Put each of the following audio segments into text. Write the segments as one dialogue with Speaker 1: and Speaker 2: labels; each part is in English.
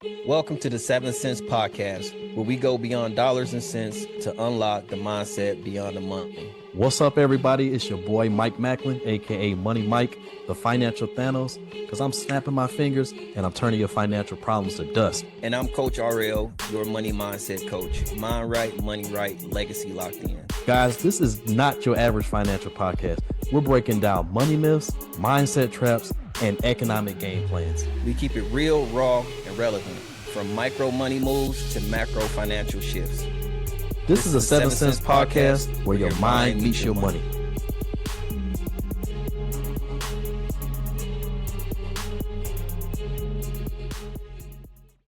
Speaker 1: Welcome to the 7 Cents Podcast, where we go beyond dollars and cents to unlock the mindset beyond the money.
Speaker 2: What's up, everybody? It's your boy Mike Macklin, aka Money Mike, the financial Thanos, because I'm snapping my fingers and I'm turning your financial problems to dust.
Speaker 1: And I'm Coach RL, your money mindset coach. Mind right, money right, legacy locked in.
Speaker 2: Guys, this is not your average financial podcast. We're breaking down money myths, mindset traps, and economic game plans.
Speaker 1: We keep it real, raw, and relevant, from micro money moves to macro financial shifts.
Speaker 2: This is a 7 Cents podcast where your mind meets your money.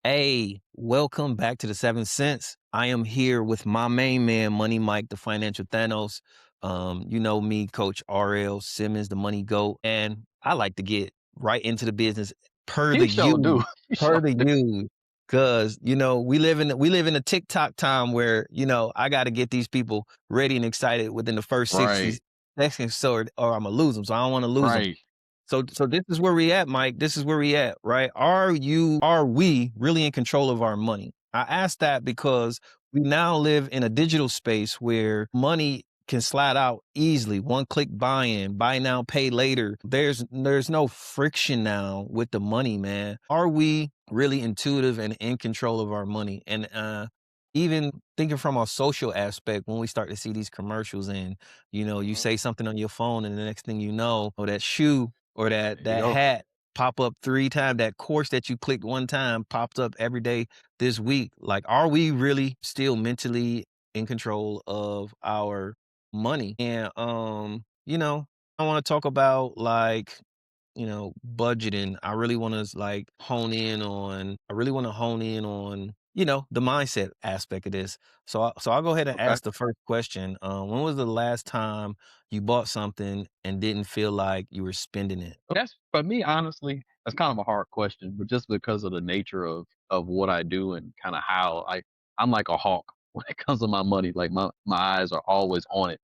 Speaker 1: Hey, welcome back to the 7 Cents. I am here with my main man, Money Mike, the financial Thanos. You know me, Coach RL Simmons, the money GOAT, and I like to get right into the business per the use. Cause we live in a TikTok time where I got to get these people ready and excited within the first 60 seconds, or I'm gonna lose them. So I don't want to lose them. So this is where we at, Mike. This is where we at, right? Are we really in control of our money? I ask that because we now live in a digital space where money can slide out easily. One click buy now, pay later. There's no friction now with the money, man. Are we really intuitive and in control of our money? And even thinking from a social aspect, when we start to see these commercials and, you say something on your phone and the next thing you know, or that shoe or that hat pop up 3 times, that course that you clicked one time popped up every day this week. Like, are we really still mentally in control of our money? And I want to talk about budgeting. I really want to hone in on the mindset aspect of this. So I'll go ahead and ask the first question. When was the last time you bought something and didn't feel like you were spending it?
Speaker 3: That's for me, honestly, that's kind of a hard question, but just because of the nature of what I do and kind of how I'm like a hawk when it comes to my money. Like my eyes are always on it.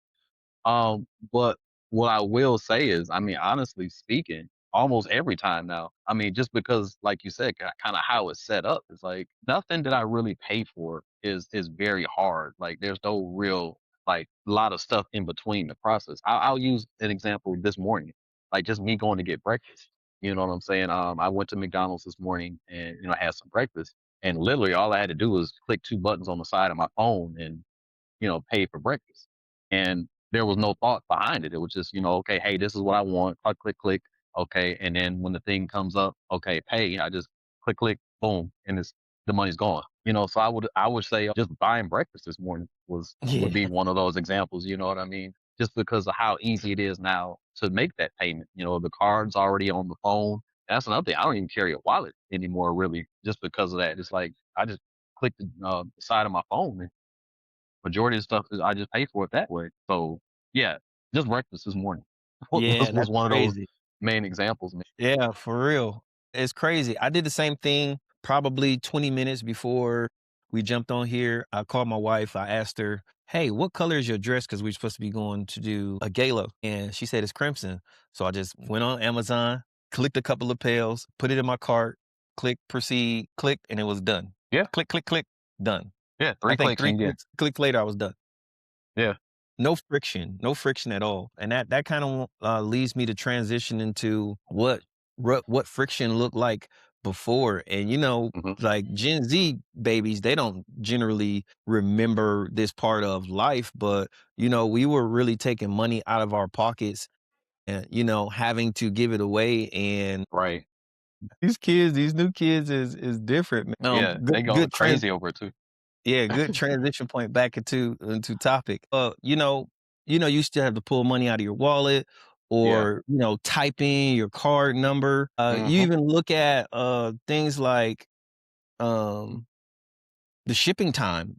Speaker 3: But what I will say is, I mean, honestly speaking, almost every time now, I mean, just because, like you said, kind of how it's set up, it's like nothing that I really pay for is very hard. Like there's no real like lot of stuff in between the process. I'll use an example this morning, like just me going to get breakfast. You know what I'm saying? I went to McDonald's this morning and I had some breakfast, and literally all I had to do was click 2 buttons on the side of my phone and pay for breakfast. And there was no thought behind it. It was just, okay, hey, this is what I want. Click, click, click. Okay. And then when the thing comes up, okay, pay, I just click, click, boom, and the money's gone. So I would say just buying breakfast this morning would be one of those examples, you know what I mean? Just because of how easy it is now to make that payment. The card's already on the phone. That's another thing. I don't even carry a wallet anymore, really, just because of that. It's like I just click the side of my phone, and majority of stuff is I just pay for it that way. So yeah, just breakfast this morning
Speaker 1: Yeah,
Speaker 3: was
Speaker 1: that's
Speaker 3: one of those
Speaker 1: crazy.
Speaker 3: main examples, man.
Speaker 1: Yeah, for real. It's crazy. I did the same thing probably 20 minutes before we jumped on here. I called my wife. I asked her, hey, what color is your dress? Because we're supposed to be going to do a gala. And she said it's crimson. So I just went on Amazon, clicked a couple of pails, put it in my cart, click, proceed, click, and it was done.
Speaker 3: Yeah,
Speaker 1: Click, click, click, done.
Speaker 3: yeah,
Speaker 1: I
Speaker 3: three
Speaker 1: think
Speaker 3: clicks
Speaker 1: 3
Speaker 3: and yeah,
Speaker 1: clicks later, I was done.
Speaker 3: yeah,
Speaker 1: No friction at all. And that kind of leads me to transition into what friction looked like before. And
Speaker 3: hmm
Speaker 1: like Gen Z babies, they don't generally remember this part of life, but we were really taking money out of our pockets and having to give it away. And
Speaker 3: right,
Speaker 1: these new kids is different, man.
Speaker 3: yeah. They go crazy over it too.
Speaker 1: Yeah, good transition point back into topic. You still have to pull money out of your wallet
Speaker 3: Yeah,
Speaker 1: or, type in your card number. You
Speaker 3: hmm
Speaker 1: even look at things like um the shipping time.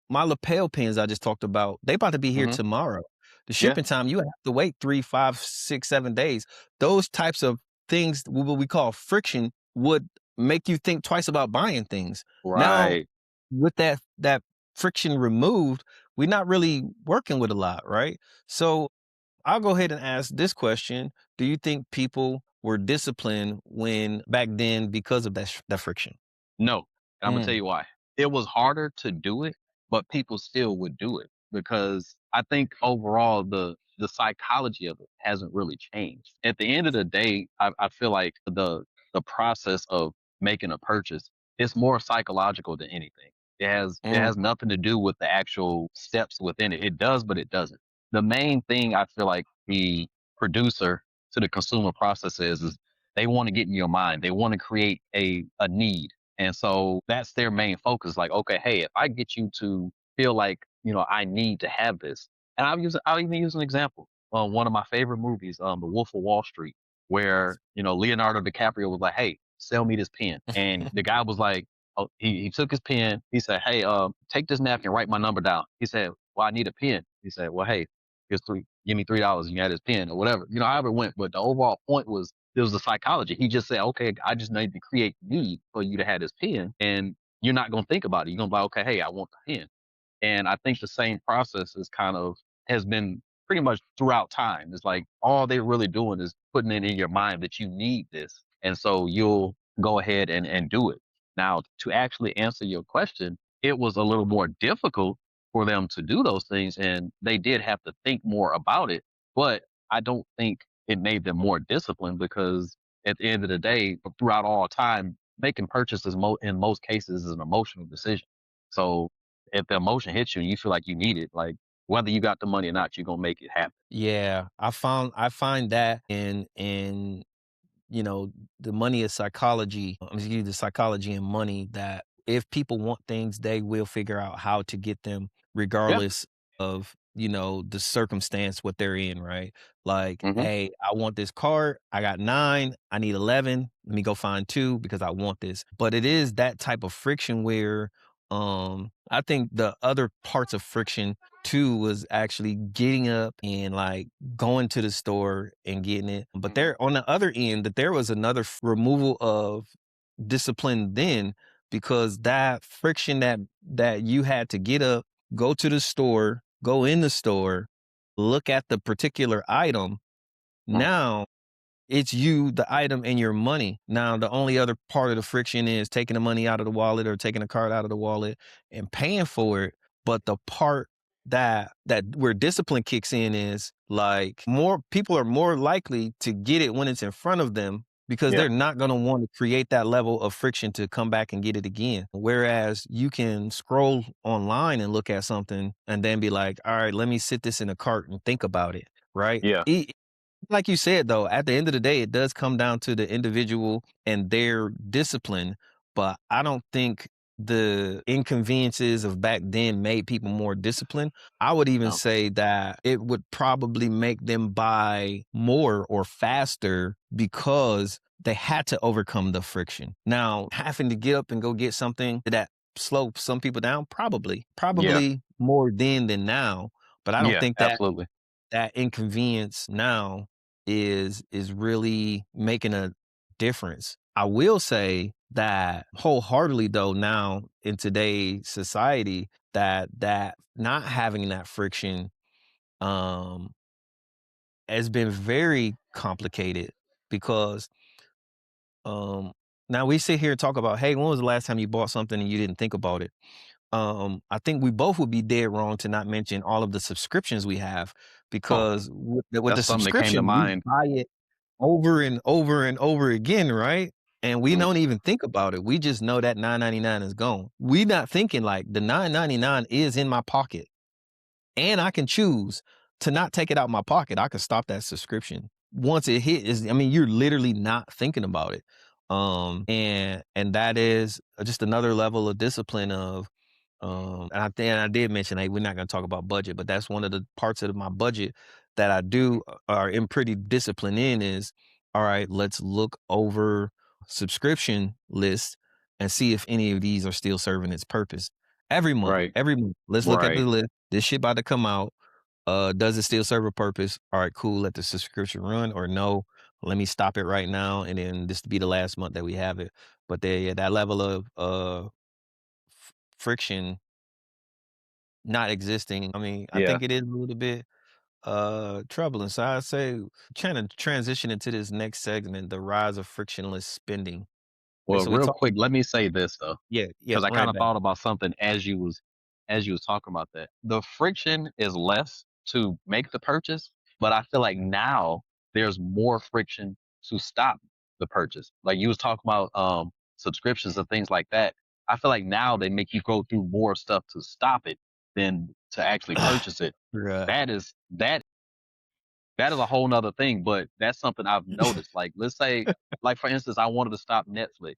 Speaker 1: My lapel pins I just talked about, they about to be here
Speaker 3: hmm
Speaker 1: tomorrow. The
Speaker 3: yeah,
Speaker 1: shipping time, you have to wait 3, 5, 6, 7 days. Those types of things, what we call friction, would make you think twice about buying things. Now,
Speaker 3: right.
Speaker 1: with that friction removed, we're not really working with a lot, right? So I'll go ahead and ask this question. Do you think people were disciplined when back then because of that friction?
Speaker 3: No, and Imma tell
Speaker 1: Mm,
Speaker 3: you why. It was harder to do it, but people still would do it because I think overall the psychology of it hasn't really changed. At the end of the day, I feel like the process of making a purchase is more psychological than anything. It
Speaker 1: mm,
Speaker 3: has nothing to do with the actual steps within it. It does, but it doesn't. The main thing I feel like the producer to the consumer process is they want to get in your mind. They want to create a need. And so that's their main focus. Like, okay, hey, if I get you to feel like, I need to have this. And I'll even use an example. One of my favorite movies, The Wolf of Wall Street, where, Leonardo DiCaprio was like, hey, sell me this pen. And the guy was like, oh, he took his pen. He said, hey, take this napkin, write my number down. He said, well, I need a pen. He said, well, hey, here's give me $3 and you had his pen or whatever. However it went. But the overall point was there was a psychology. He just said, okay, I just need to create need for you to have this pen. And you're not gonna think about it. You're gonna be like, okay, hey, I want the pen. And I think the same process is kind of has been pretty much throughout time. It's like all they're really doing is putting it in your mind that you need this. And so you'll go ahead and do it. Now, to actually answer your question, it was a little more difficult for them to do those things. And they did have to think more about it. But I don't think it made them more disciplined because at the end of the day, throughout all time, making purchases in most cases is an emotional decision. So if the emotion hits you and you feel like you need it, like whether you got the money or not, you're gonna make it happen.
Speaker 1: yeah, I find that you know, the money is psychology. Excuse the psychology and money that if people want things, they will figure out how to get them
Speaker 3: Yeah.
Speaker 1: regardless of, the circumstance what they're in, right? Like,
Speaker 3: Hmm.
Speaker 1: hey, I want this card. I got 9. I need 11. Let me go find 2 because I want this. But it is that type of friction where I think the other parts of friction too was actually getting up and like going to the store and getting it. But
Speaker 3: Hmm.
Speaker 1: there on the other end, that there was another removal of discipline then because that friction that you had to get up, go to the store, go in the store, look at the particular item. Now it's you, the item, and your money. Now, the only other part of the friction is taking the money out of the wallet or taking the card out of the wallet and paying for it. But the part that where discipline kicks in is like more people are more likely to get it when it's in front of them because
Speaker 3: Yeah.
Speaker 1: they're not going to want to create that level of friction to come back and get it again. Whereas you can scroll online and look at something and then be like, all right, let me sit this in a cart and think about it. Right.
Speaker 3: Yeah.
Speaker 1: Like you said, though, at the end of the day, it does come down to the individual and their discipline. But I don't think the inconveniences of back then made people more disciplined. I would even
Speaker 3: No.
Speaker 1: say that it would probably make them buy more or faster because they had to overcome the friction. Now, having to get up and go get something that slow some people down,
Speaker 3: Yeah.
Speaker 1: probably more then than now. But I don't
Speaker 3: Yeah.
Speaker 1: think
Speaker 3: Absolutely.
Speaker 1: that inconvenience now is really making a difference. I will say that wholeheartedly though now in today's society that not having that friction um has been very complicated because um now we sit here and talk about, hey, when was the last time you bought something and you didn't think about it? I think we both would be dead wrong to not mention all of the subscriptions we have
Speaker 3: Oh,
Speaker 1: because with the
Speaker 3: that's something that came to
Speaker 1: subscription, we
Speaker 3: mind.
Speaker 1: buy it over and over and over again, right? And we
Speaker 3: Mm.
Speaker 1: don't even think about it. We just know that 9.99 is gone. We not thinking like the 9.99 is in my pocket and I can choose to not take it out my pocket. I can stop that subscription. Once it hit is I mean, you're literally not thinking about it. And that is just another level of discipline of and I did mention, hey, we're not going to talk about budget, but that's one of the parts of my budget that I do are in pretty disciplined in is, all right, let's look over subscription lists and see if any of these are still serving its purpose.
Speaker 3: Right.
Speaker 1: Every month, let's look at the
Speaker 3: Right.
Speaker 1: list. This shit about to come out. Does it still serve a purpose? All right, cool. Let the subscription run, or no? Let me stop it right now, and then this to be the last month that we have it. But there, yeah, that level of friction not existing. I mean, I
Speaker 3: Yeah.
Speaker 1: think it is a little bit. troubling. So I'd say trying to transition into this next segment, the rise of frictionless spending. Okay,
Speaker 3: Well,
Speaker 1: so we
Speaker 3: real
Speaker 1: talked
Speaker 3: quick, let me say this though,
Speaker 1: yeah, yeah,
Speaker 3: because I
Speaker 1: run
Speaker 3: kind
Speaker 1: it
Speaker 3: of
Speaker 1: back.
Speaker 3: thought about something as you was talking about that. The friction is less to make the purchase, but I feel like now there's more friction to stop the purchase. Like you was talking about subscriptions and things like that. I feel like now they make you go through more stuff to stop it than to actually purchase it.
Speaker 1: Right.
Speaker 3: That is a whole nother thing, but that's something I've noticed. Like, let's say, like for instance, I wanted to stop Netflix,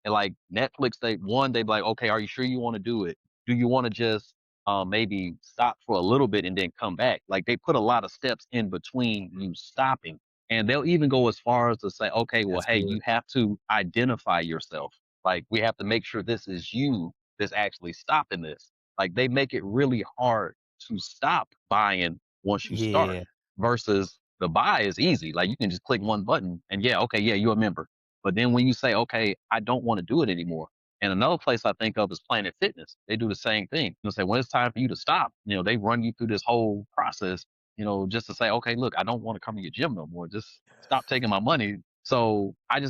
Speaker 3: and like Netflix, they be like, okay, are you sure you want to do it? Do you want to just maybe stop for a little bit and then come back? Like they put a lot of steps in between you stopping, and they'll even go as far as to say, okay, well,
Speaker 1: That's
Speaker 3: hey,
Speaker 1: good.
Speaker 3: you have to identify yourself. Like we have to make sure this is you that's actually stopping this. Like they make it really hard to stop buying once you start
Speaker 1: Yeah.
Speaker 3: versus the buy is easy. Like you can just click one button and yeah, okay, yeah, you're a member. But then when you say, okay, I don't want to do it anymore. And another place I think of is Planet Fitness. They do the same thing. They'll say, when it's time for you to stop, they run you through this whole process, just to say, okay, look, I don't want to come to your gym no more. Just stop taking my money. So I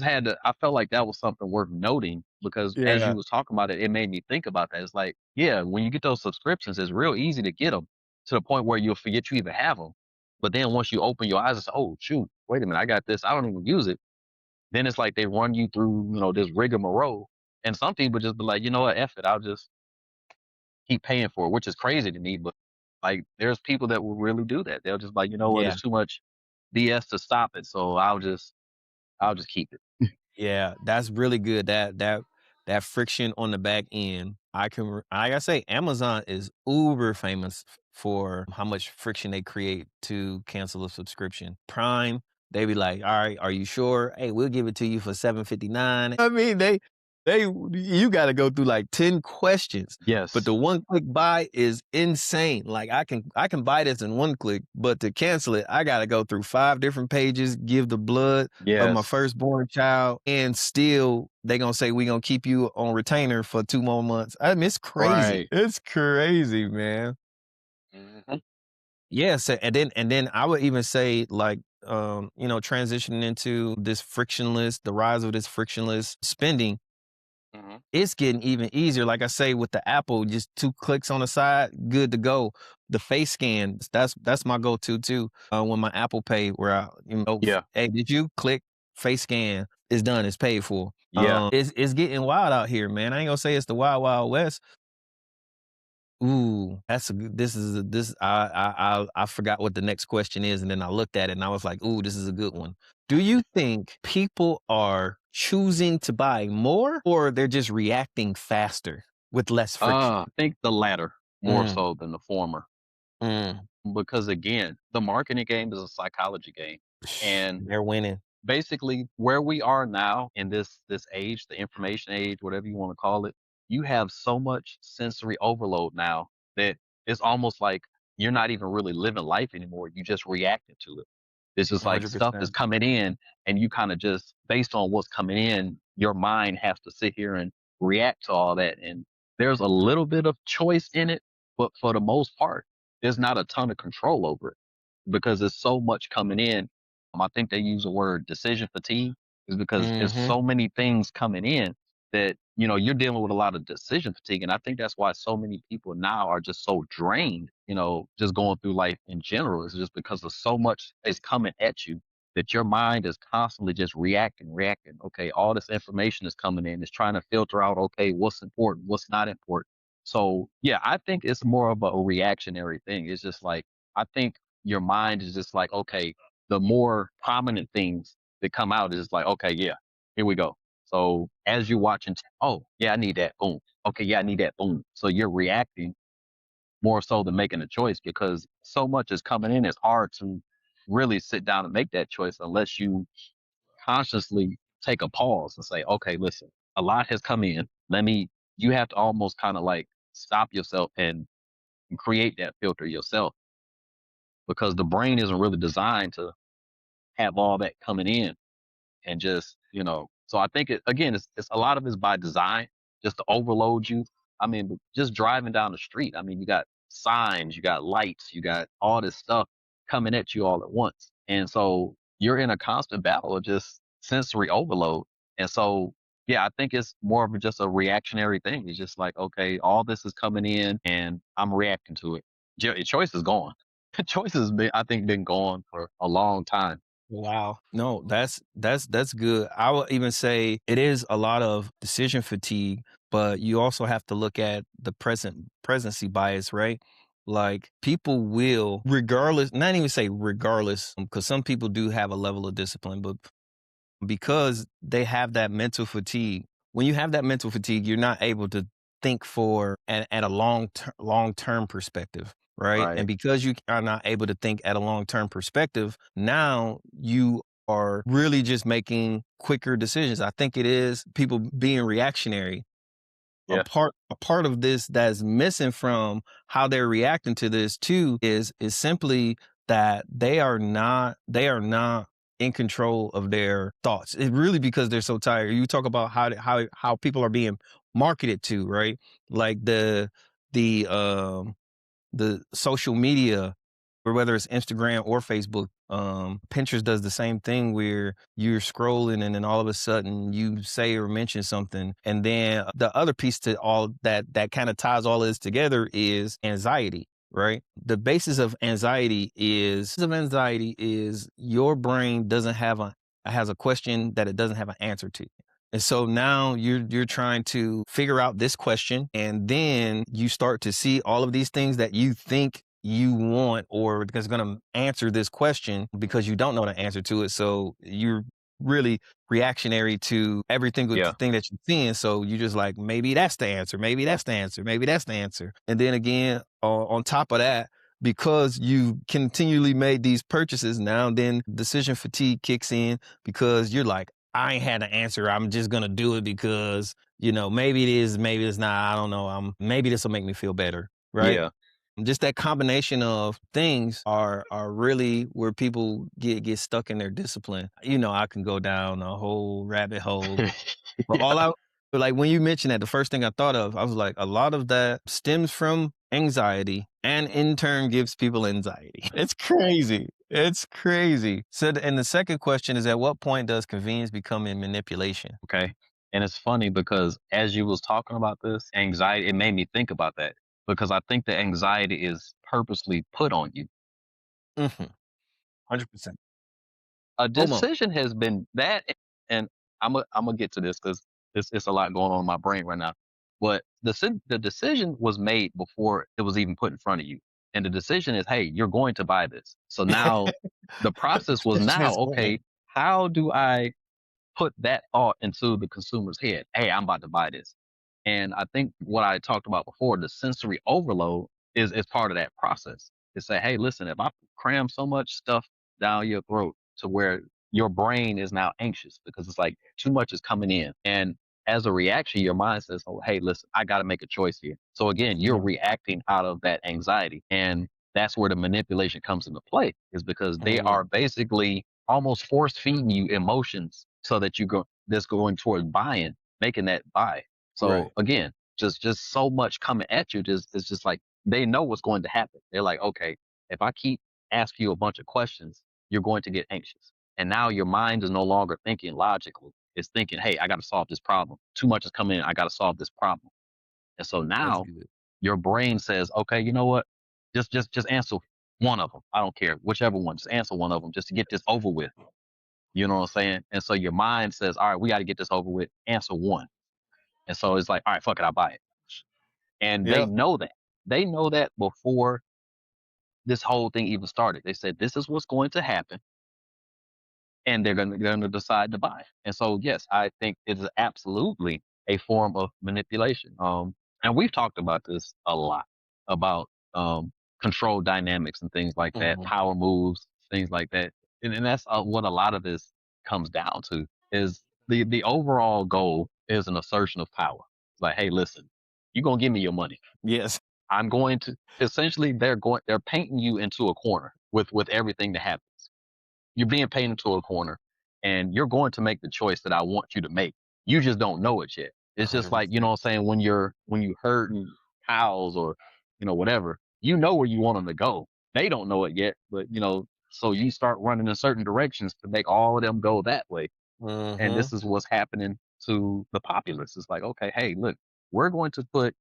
Speaker 3: felt like that was something worth noting because as
Speaker 1: Yeah.
Speaker 3: you was talking about it, it made me think about that. It's like, yeah, when you get those subscriptions, it's real easy to get them to the point where you'll forget you even have them. But then once you open your eyes and say, "Oh shoot, wait a minute, I got this. I don't even use it." Then it's like they run you through, this rigmarole. And some people just be like, you know what, F it, I'll just keep paying for it, which is crazy to me. But like, there's people that will really do that. They'll just like, you know what,
Speaker 1: Yeah.
Speaker 3: it's too much BS to stop it, so I'll just keep it.
Speaker 1: Yeah, that's really good. That friction on the back end. Like I say, Amazon is uber famous for how much friction they create to cancel a subscription. Prime, they be like, "All right, are you sure? Hey, we'll give it to you for 7.59." I mean, they you got to go through like 10 questions. But
Speaker 3: Yes,
Speaker 1: the one click buy is insane. Like I can buy this in one click, but to cancel it, I got to go through 5 different pages, give the blood of my
Speaker 3: yes,
Speaker 1: firstborn child, and still they gonna say we gonna keep you on retainer for 2 more months. I mean, it's crazy.
Speaker 3: right.
Speaker 1: It's crazy, man.
Speaker 3: Mhm.
Speaker 1: Yeah. So and then I would even say like transitioning into the rise of this frictionless spending.
Speaker 3: Mhm.
Speaker 1: It's getting even easier. Like I say, with the Apple, just 2 clicks on the side, good to go. The face scan, that's my go-to too. When my Apple Pay, where
Speaker 3: Yeah,
Speaker 1: hey, did you click face scan? It's done. It's paid for.
Speaker 3: yeah.
Speaker 1: It's getting wild out here, man. I ain't gonna say it's the wild wild west. Ooh, that's a good. This is a, this. I forgot what the next question is, and then I looked at it and I was like, ooh, this is a good one. Do you think people are choosing to buy more, or they're just reacting faster with less friction?
Speaker 3: I think the latter more
Speaker 1: Mm,
Speaker 3: so than the former.
Speaker 1: mm.
Speaker 3: Because again, the marketing game is a psychology game. And
Speaker 1: They're winning.
Speaker 3: basically where we are now in this age, the information age, whatever you want to call it, you have so much sensory overload now that it's almost like you're not even really living life anymore. You just reacting to it. It's just like stuff is
Speaker 1: 100%.
Speaker 3: coming in and you kind of just based on what's coming in, your mind has to sit here and react to all that. And there's a little bit of choice in it, but for the most part, there's not a ton of control over it because there's so much coming in. I think they use the word decision fatigue is because there's
Speaker 1: Mhm.
Speaker 3: so many things coming in that, you're dealing with a lot of decision fatigue. And I think that's why so many people now are just so drained, just going through life in general. It's just because of so much is coming at you that your mind is constantly just reacting, reacting. Okay, all this information is coming in. It's trying to filter out, okay, what's important, what's not important. So yeah, I think it's more of a reactionary thing. It's just like I think your mind is just like, okay, the more prominent things that come out is like, okay, yeah, here we go. So as you're watching, oh yeah, I need that. Boom. Okay, yeah, I need that. Boom. So you're reacting more so than making a choice because so much is coming in. It's hard to really sit down and make that choice unless you consciously take a pause and say, okay, listen, a lot has come in. You have to almost kind of like stop yourself and create that filter yourself because the brain isn't really designed to have all that coming in and just so I think it's a lot of it's by design just to overload you. I mean, just driving down the street, I mean, you got signs, you got lights, you got all this stuff coming at you all at once. And so you're in a constant battle of just sensory overload. And so, yeah, I think it's more of just a reactionary thing. It's just like, okay, all this is coming in and I'm reacting to it. Choice is gone. Choice has been, I think, been gone for a long time.
Speaker 1: Wow. No, that's good. I would even say it is a lot of decision fatigue, but you also have to look at the presency bias, right? Like people will, regardless, not even say regardless, because some people do have a level of discipline, but because they have that mental fatigue. When you have that mental fatigue, you're not able to think for at a long term perspective, right? And
Speaker 3: Right.
Speaker 1: because you are not able to think at a long term perspective, now you are really just making quicker decisions. I think it is people being reactionary.
Speaker 3: Yeah.
Speaker 1: A part of this that's missing from how they're reacting to this too is simply that they are not in control of their thoughts. It really because they're so tired. You talk about how people are being marketed to, right? Like the the social media, or whether it's Instagram or Facebook. Pinterest does the same thing where you're scrolling and then all of a sudden you say or mention something. And then the other piece to all that kind of ties all this together is anxiety, right? The basis of anxiety is your brain doesn't have a has a question that it doesn't have an answer to. And so now you're trying to figure out this question, and then you start to see all of these things that you think you want or that's going to answer this question because you don't know the answer to it. So you're really reactionary to everything with the
Speaker 3: Yeah.
Speaker 1: thing that you're seeing. So you just like, maybe that's the answer. Maybe that's the answer. Maybe that's the answer. And then again, on top of that, because you continually made these purchases, now then decision fatigue kicks in because you're like, I ain't had an answer. I'm just gonna do it because, maybe it is, maybe it's not. I don't know. Maybe this will make me feel better, right?
Speaker 3: Yeah.
Speaker 1: Just that combination of things are really where people get stuck in their discipline. I can go down a whole rabbit hole, but
Speaker 3: Yeah.
Speaker 1: but like when you mentioned that, the first thing I thought of, I was like, a lot of that stems from anxiety and in turn gives people anxiety. It's crazy. It's crazy. So, and the second question is, at what point does convenience become a manipulation?
Speaker 3: Okay. And it's funny because as you was talking about this anxiety, it made me think about that because I think the anxiety is purposely put on you.
Speaker 1: Mm-hmm. 100%.
Speaker 3: A
Speaker 1: FOMO.
Speaker 3: decision has been that, and I'm gonna get to this because it's a lot going on in my brain right now. But the decision was made before it was even put in front of you, and the decision is, hey, you're going to buy this. So now the process was now,
Speaker 1: Transparent.
Speaker 3: okay, how do I put that thought into the consumer's head? Hey, I'm about to buy this. And I think what I talked about before, the sensory overload is part of that process. To say, hey, listen, if I cram so much stuff down your throat to where your brain is now anxious because it's like too much is coming in. And as a reaction, your mind says, oh, hey, listen, I got to make a choice here. So again, you're
Speaker 1: Yeah.
Speaker 3: reacting out of that anxiety. And that's where the manipulation comes into play, is because they
Speaker 1: Oh, yeah.
Speaker 3: are basically almost force feeding you emotions so that you go that's going towards buying, making that buy. So
Speaker 1: Right.
Speaker 3: again, just so much coming at you, just it's just like they know what's going to happen. They're like, okay, if I keep asking you a bunch of questions, you're going to get anxious. And now your mind is no longer thinking logically. It's thinking, hey, I got to solve this problem. Too much is coming in. I got to solve this problem. And so
Speaker 1: That's
Speaker 3: now
Speaker 1: good.
Speaker 3: your brain says, okay, you know what? Just answer one of them. I don't care, whichever one. Just answer one of them, just to get this over with. You know what I'm saying? And so your mind says, all right, we got to get this over with. Answer one. And so it's like, all right, fuck it, I'll buy it. And they
Speaker 1: Yep.
Speaker 3: know that. They know that before this whole thing even started. They said, this is what's going to happen. And they're gonna decide to buy. And so yes, I think it is absolutely a form of manipulation. And we've talked about this a lot about control dynamics and things like that,
Speaker 1: Mhm.
Speaker 3: power moves, things like that. And that's what a lot of this comes down to, is the overall goal is an assertion of power. It's like, hey, listen, you're gonna give me your money.
Speaker 1: Yes.
Speaker 3: I'm going to essentially they're painting you into a corner with everything that happens. You're being painted into a corner, and you're going to make the choice that I want you to make. You just don't know it yet. It's just like, you
Speaker 1: 100%.
Speaker 3: know what I'm saying, when you herding cows or, whatever, you know where you want them to go. They don't know it yet, but so you start running in certain directions to make all of them go that way. And
Speaker 1: Mhm.
Speaker 3: this is what's happening to the populace. It's like, okay, hey, look, we're going to put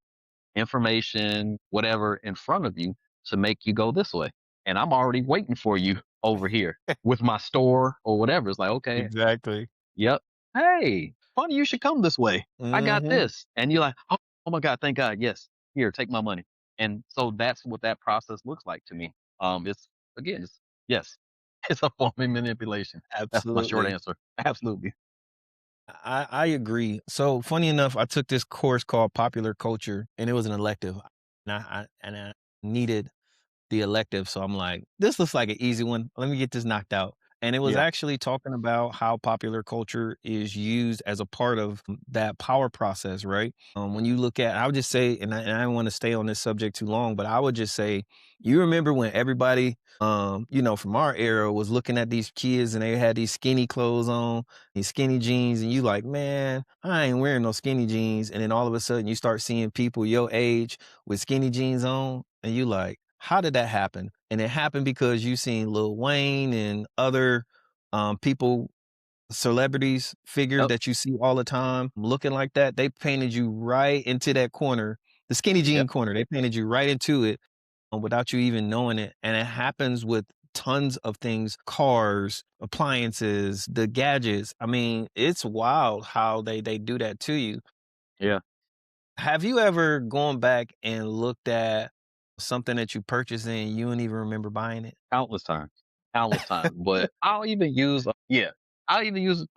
Speaker 3: information, whatever, in front of you to make you go this way. And I'm already waiting for you over here with my store or whatever. It's like, okay,
Speaker 1: Exactly.
Speaker 3: yep. Hey, funny you should come this way. I got
Speaker 1: Mhm.
Speaker 3: this. And you're like, oh my God, thank God. Yes. Here, take my money. And so that's what that process looks like to me. It's again, it's yes, it's a form of manipulation. That's my short
Speaker 1: Absolutely.
Speaker 3: answer. Absolutely.
Speaker 1: I agree. So funny enough, I took this course called Popular Culture, and it was an elective, and I needed the elective. So I'm like, this looks like an easy one. Let me get this knocked out. And it was
Speaker 3: Yeah.
Speaker 1: actually talking about how popular culture is used as a part of that power process, right? When you look at, I would just say, and I don't want to stay on this subject too long, but I would just say, you remember when everybody, from our era was looking at these kids and they had these skinny clothes on, these skinny jeans, and you like, man, I ain't wearing no skinny jeans. And then all of a sudden you start seeing people your age with skinny jeans on, and you like, how did that happen? And it happened because you seen Lil Wayne and other people, celebrities, figures
Speaker 3: Yep.
Speaker 1: that you see all the time looking like that. They painted you right into that corner, the skinny jean
Speaker 3: Yep.
Speaker 1: corner. They painted you right into it without you even knowing it. And it happens with tons of things, cars, appliances, the gadgets. I mean, it's wild how they do that to you.
Speaker 3: Yeah.
Speaker 1: Have you ever gone back and looked at something that you purchased and you don't even remember buying it?
Speaker 3: Countless times. Countless times. But I'll even use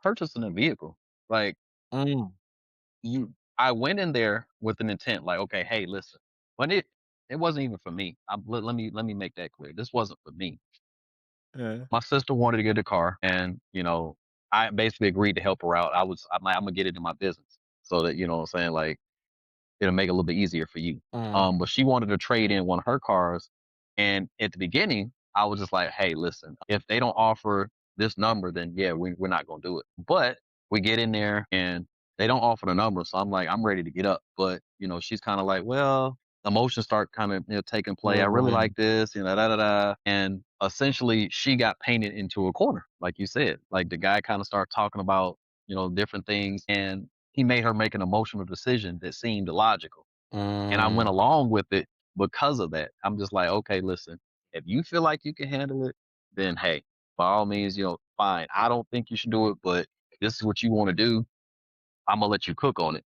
Speaker 3: purchasing a vehicle. Like
Speaker 1: Mm,
Speaker 3: I went in there with an intent, like, okay, hey, listen, but it wasn't even for me. Let me make that clear. This wasn't for me.
Speaker 1: yeah.
Speaker 3: My sister wanted to get a car, and I basically agreed to help her out. I'm like, I'm gonna get it in my business so that what I'm saying, like it'll make it a little bit easier for you.
Speaker 1: Mm,
Speaker 3: But she wanted to trade in one of her cars, and at the beginning, I was just like, "Hey, listen, if they don't offer this number, then yeah, we're not gonna do it." But we get in there, and they don't offer the number, so I'm like, I'm ready to get up. But she's kind of like, "Well." Emotions start kind of taking play. I really
Speaker 1: mm,
Speaker 3: like this, da da da. And essentially, she got painted into a corner, like you said. Like the guy kind of started talking about different things, and he made her make an emotional decision that seemed illogical. And I went
Speaker 1: mm.
Speaker 3: along with it because of that. I'm just like, okay, listen, if you feel like you can handle it, then hey, by all means, fine. I don't think you should do it, but if this is what you want to do, I'm gonna let you cook on it.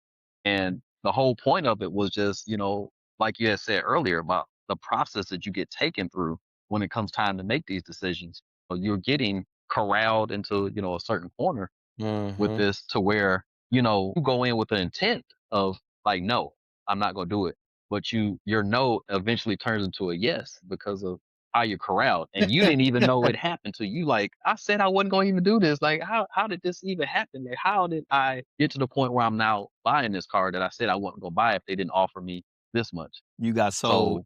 Speaker 3: And the whole point of it was just, like you had said earlier about the process that you get taken through when it comes time to make these decisions. You're getting corralled into, a certain corner with
Speaker 1: Mhm.
Speaker 3: this to where, you go in with the intent of like, no, I'm not gonna do it. But your no eventually turns into a yes because of how you corralled. And you didn't even know it happened to you. Like, I said I wasn't gonna even do this. Like, how did this even happen? Like, how did I get to the point where I'm now buying this car that I said I wasn't gonna buy if they didn't offer me this much?
Speaker 1: You got sold.
Speaker 3: So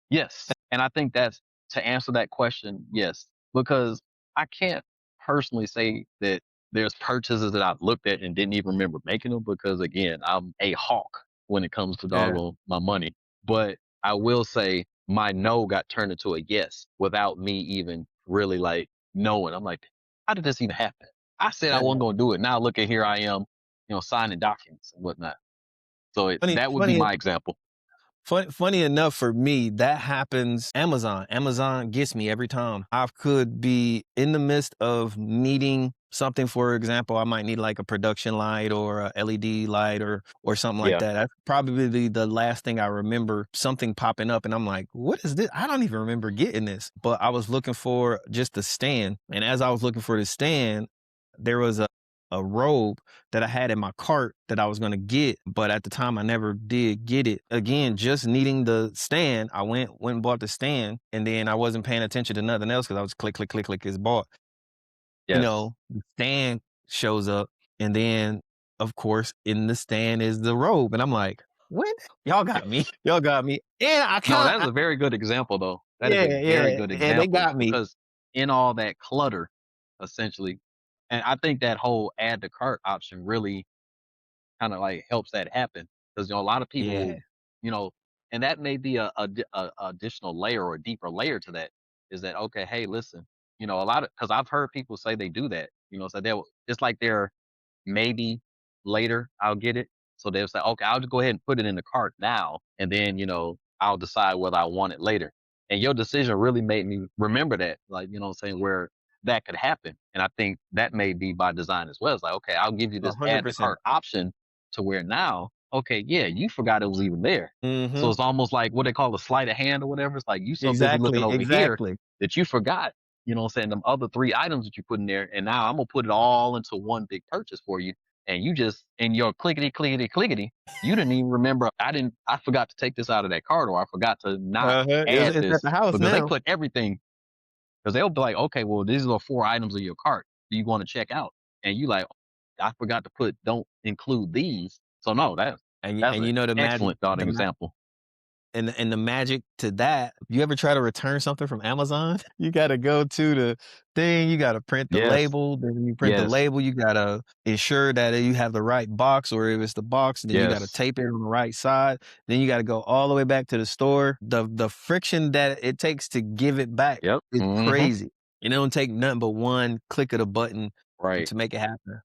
Speaker 3: yes. And I think that's to answer that question, yes. Because I can't personally say that there's purchases that I've looked at and didn't even remember making them because again, I'm a hawk when it comes to
Speaker 1: Yeah.
Speaker 3: doggone my money. But I will say my no got turned into a yes without me even really like knowing. I'm like, how did this even happen? I said I
Speaker 1: Yeah.
Speaker 3: wasn't gonna do it. Now look at here I am, signing documents and whatnot. So
Speaker 1: Funny
Speaker 3: that would be
Speaker 1: funny
Speaker 3: my example.
Speaker 1: funny enough for me, that happens Amazon. Amazon gets me every time. I could be in the midst of needing something, for example, I might need like a production light or a LED light or something like
Speaker 3: Yeah.
Speaker 1: that. That's probably the last thing I remember something popping up and I'm like, "What is this? I don't even remember getting this." But I was looking for just a stand, and as I was looking for the stand, there was a robe that I had in my cart that I was gonna get, but at the time I never did get it. Again, just needing the stand, I went and bought the stand, and then I wasn't paying attention to nothing else because I was click, click, click, click, it's bought.
Speaker 3: Yes.
Speaker 1: The stand shows up, and then of course in the stand is the robe, and I'm like, "What? Y'all got me. Y'all got me." And I
Speaker 3: No,
Speaker 1: kinda
Speaker 3: that's a very good example, though. That is
Speaker 1: yeah,
Speaker 3: a very
Speaker 1: yeah,
Speaker 3: good
Speaker 1: and they
Speaker 3: example
Speaker 1: got me.
Speaker 3: because in all that clutter, essentially, and I think that whole add to cart option really kind of like helps that happen because a lot of people will,
Speaker 1: Yeah.
Speaker 3: you know, And that may be a additional layer or a deeper layer to that is that, okay, hey, listen, a lot of, because I've heard people say they do that, so it's like they're maybe later I'll get it. So they'll say, okay, I'll just go ahead and put it in the cart now. And then, I'll decide whether I want it later. And your decision really made me remember that, like, what I'm saying, where that could happen. And I think that may be by design as well. It's like, okay, I'll give you this add to
Speaker 1: 100%.
Speaker 3: cart option to where now, okay, yeah, you forgot it was even there. So
Speaker 1: Mhm.
Speaker 3: it's almost like what they call a sleight of hand or whatever. It's like you so busy looking
Speaker 1: Exactly,
Speaker 3: over here
Speaker 1: exactly.
Speaker 3: that you forgot, what I'm saying, them other three items that you put in there. And now I'm gonna put it all into one big purchase for you. And you just in your clickety clickety clickety, you didn't even remember I forgot to take this out of that cart or I forgot to not
Speaker 1: Uh-huh.
Speaker 3: add
Speaker 1: It's at
Speaker 3: this
Speaker 1: the house
Speaker 3: because they
Speaker 1: now.
Speaker 3: put everything because they'll be like, okay, well, these are four items of your cart. Do you want to check out? And you like, I forgot to put don't include these. So no, that's
Speaker 1: And
Speaker 3: an
Speaker 1: you know the magic
Speaker 3: excellent thought example.
Speaker 1: and the magic to that, you ever try to return something from Amazon? You gotta go to the thing, you gotta print the
Speaker 3: Yes.
Speaker 1: label, then when you print the
Speaker 3: Yes.
Speaker 1: label, you gotta ensure that you have the right box, or if it's the box, then you gotta
Speaker 3: Yes.
Speaker 1: tape it on the right side. Then you gotta go all the way back to the store. The friction that it takes to give it back
Speaker 3: Yep.
Speaker 1: is
Speaker 3: Hmm.
Speaker 1: crazy. It don't take nothing but one click of the button
Speaker 3: Right.
Speaker 1: to make it happen.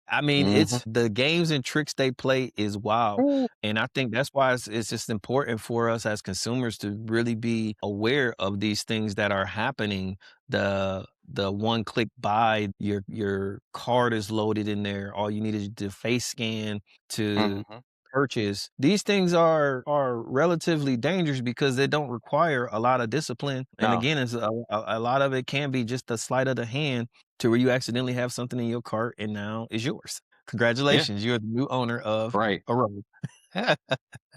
Speaker 1: I mean,
Speaker 3: Hmm.
Speaker 1: it's the games and tricks they play is wild.
Speaker 3: Ooh.
Speaker 1: And I think that's why it's just important for us as consumers to really be aware of these things that are happening. The one click buy, your card is loaded in there. All you need is the face scan to
Speaker 3: Hmm.
Speaker 1: purchase. These things are relatively dangerous because they don't require a lot of discipline. And
Speaker 3: No.
Speaker 1: again, it's a lot of it can be just the sleight of the hand to where you accidentally have something in your cart and now it's yours.
Speaker 3: Yeah.
Speaker 1: Congratulations, you're the new owner of
Speaker 3: Right.
Speaker 1: a road.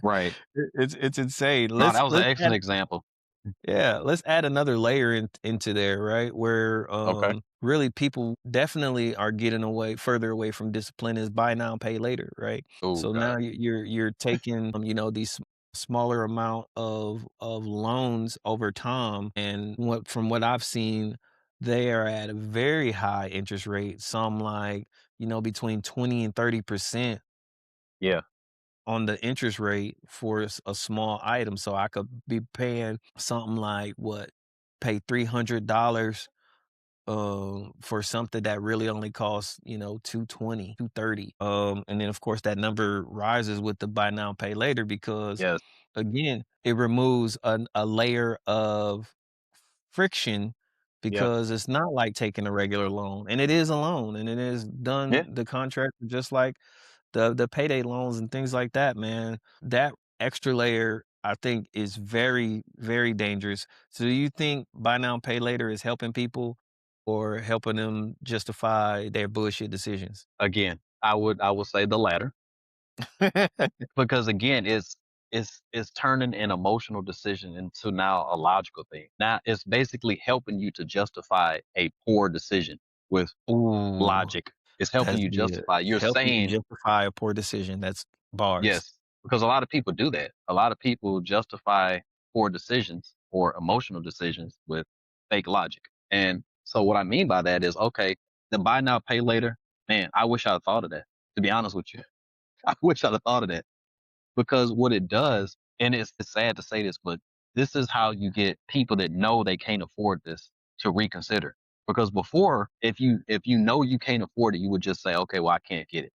Speaker 3: Right.
Speaker 1: It's insane.
Speaker 3: No, that was an
Speaker 1: Let's
Speaker 3: excellent
Speaker 1: add
Speaker 3: example.
Speaker 1: yeah, let's add another layer into there, right? Where
Speaker 3: Okay.
Speaker 1: really people definitely are getting away further away from discipline is buy now, pay later, right?
Speaker 3: Oh
Speaker 1: So now
Speaker 3: God.
Speaker 1: you're taking these smaller amount of loans over time, and from what I've seen, they are at a very high interest rate. Some like between 20 and 30%
Speaker 3: Yeah.
Speaker 1: on the interest rate for a small item. So I could be paying something like what, pay $300 for something that really only costs 220, 230. And then of course that number rises with the buy now pay later because
Speaker 3: Yes.
Speaker 1: again, it removes a layer of friction
Speaker 3: Yep.
Speaker 1: because it's not like taking a regular loan, and it is a loan, and it is
Speaker 3: Yeah.
Speaker 1: done the contract just like the payday loans and things like that, man. That extra layer, I think, is very, very dangerous. So do you think buy now, pay later is helping people or helping them justify their bullshit decisions?
Speaker 3: Again, I would say the latter because again, it's turning an emotional decision into now a logical thing. Now it's basically helping you to justify a poor decision with
Speaker 1: Ooh,
Speaker 3: logic. It's helping
Speaker 1: that's
Speaker 3: you
Speaker 1: good.
Speaker 3: justify. You're
Speaker 1: Helping you
Speaker 3: saying
Speaker 1: justify a poor decision. That's bars.
Speaker 3: yes, because a lot of people do that. A lot of people justify poor decisions or emotional decisions with fake logic. And so what I mean by that is, okay, the buy now, pay later. Man, I wish I'd thought of that. To be honest with you, I wish I'd have thought of that because what it does, and it's sad to say this, but this is how you get people that know they can't afford this to reconsider. Because before, if you know you can't afford it, you would just say, okay, well, I can't get it.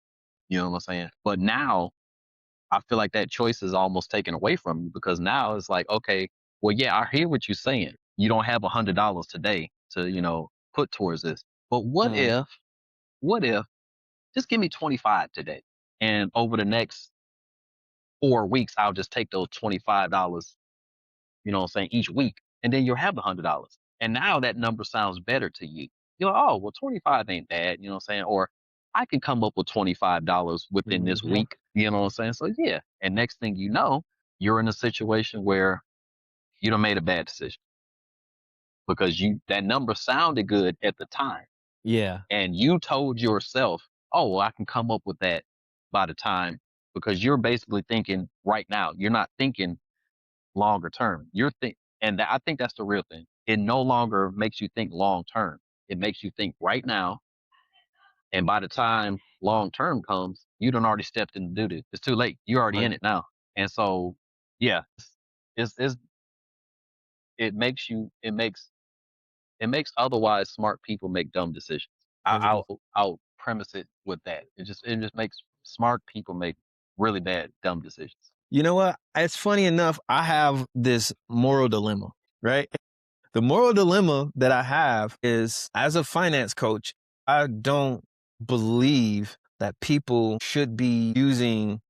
Speaker 3: You know what I'm saying? But now I feel like that choice is almost taken away from you because now it's like, okay, well, yeah, I hear what you're saying. You don't have $100 today to, put towards this. But
Speaker 1: Mm,
Speaker 3: what if, just give me 25 today. And over the next 4 weeks, I'll just take those $25, what I'm saying, each week. And then you'll have $100. And now that number sounds better to you. You're like, oh, well, 25 ain't bad, you know what I'm saying? Or I can come up with $25 within this
Speaker 1: mhm.
Speaker 3: week, you know what I'm saying? So yeah. And next thing you know, you're in a situation where you done made a bad decision because that number sounded good at the time.
Speaker 1: Yeah.
Speaker 3: And you told yourself, oh, well, I can come up with that by the time because you're basically thinking right now. You're not thinking longer term. I think that's the real thing. It no longer makes you think long term. It makes you think right now. And by the time long term comes, you done already stepped in to do this. It's too late. You're already in
Speaker 1: Right.
Speaker 3: it now. And so, yeah. It's it makes you it makes otherwise smart people make dumb decisions.
Speaker 1: Hundred.
Speaker 3: I'll premise it with that. It just makes smart people make really bad dumb decisions.
Speaker 1: You know what? It's funny enough. I have this moral dilemma, right? The moral dilemma that I have is, as a finance coach, I don't believe that people should be using